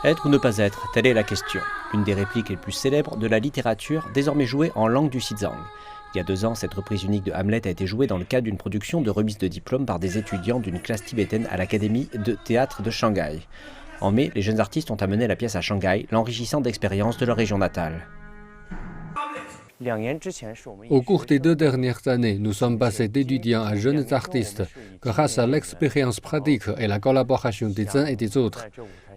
Être ou ne pas être, telle est la question. Une des répliques les plus célèbres de la littérature, désormais jouée en langue du Xizang. Il y a 2 ans, cette reprise unique de Hamlet a été jouée dans le cadre d'une production de remise de diplôme par des étudiants d'une classe tibétaine à l'Académie de théâtre de Shanghai. En mai, les jeunes artistes ont amené la pièce à Shanghai, l'enrichissant d'expériences de leur région natale. Au cours des 2 dernières années, nous sommes passés d'étudiants à jeunes artistes grâce à l'expérience pratique et la collaboration des uns et des autres.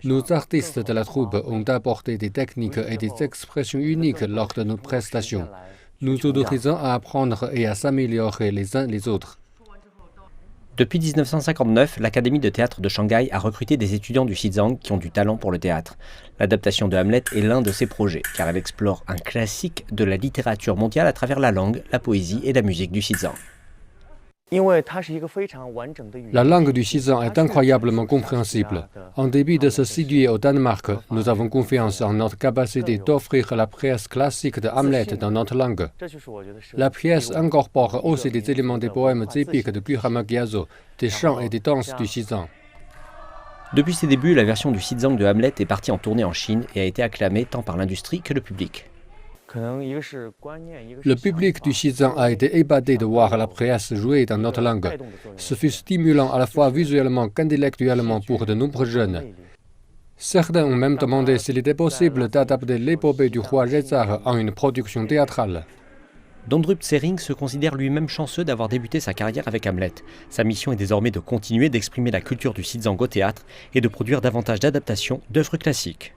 Nos artistes de la troupe ont apporté des techniques et des expressions uniques lors de nos prestations. Nous autorisons à apprendre et à s'améliorer les uns les autres. Depuis 1959, l'Académie de théâtre de Shanghai a recruté des étudiants du Xizang qui ont du talent pour le théâtre. L'adaptation de Hamlet est l'un de ses projets, car elle explore un classique de la littérature mondiale à travers la langue, la poésie et la musique du Xizang. La langue du Xizang est incroyablement compréhensible. En dépit de se situer au Danemark, nous avons confiance en notre capacité d'offrir la pièce classique de Hamlet dans notre langue. La pièce incorpore aussi des éléments des poèmes épiques de Gurama Gyatso, des chants et des danses du Xizang. Depuis ses débuts, la version du Xizang de Hamlet est partie en tournée en Chine et a été acclamée tant par l'industrie que le public. Le public du Xizang a été épaté de voir la pièce jouée dans notre langue. Ce fut stimulant à la fois visuellement qu'intellectuellement pour de nombreux jeunes. Certains ont même demandé s'il était possible d'adapter l'épopée du roi Rezar en une production théâtrale. Dondrup Tsering se considère lui-même chanceux d'avoir débuté sa carrière avec Hamlet. Sa mission est désormais de continuer d'exprimer la culture du Xizang au théâtre et de produire davantage d'adaptations d'œuvres classiques.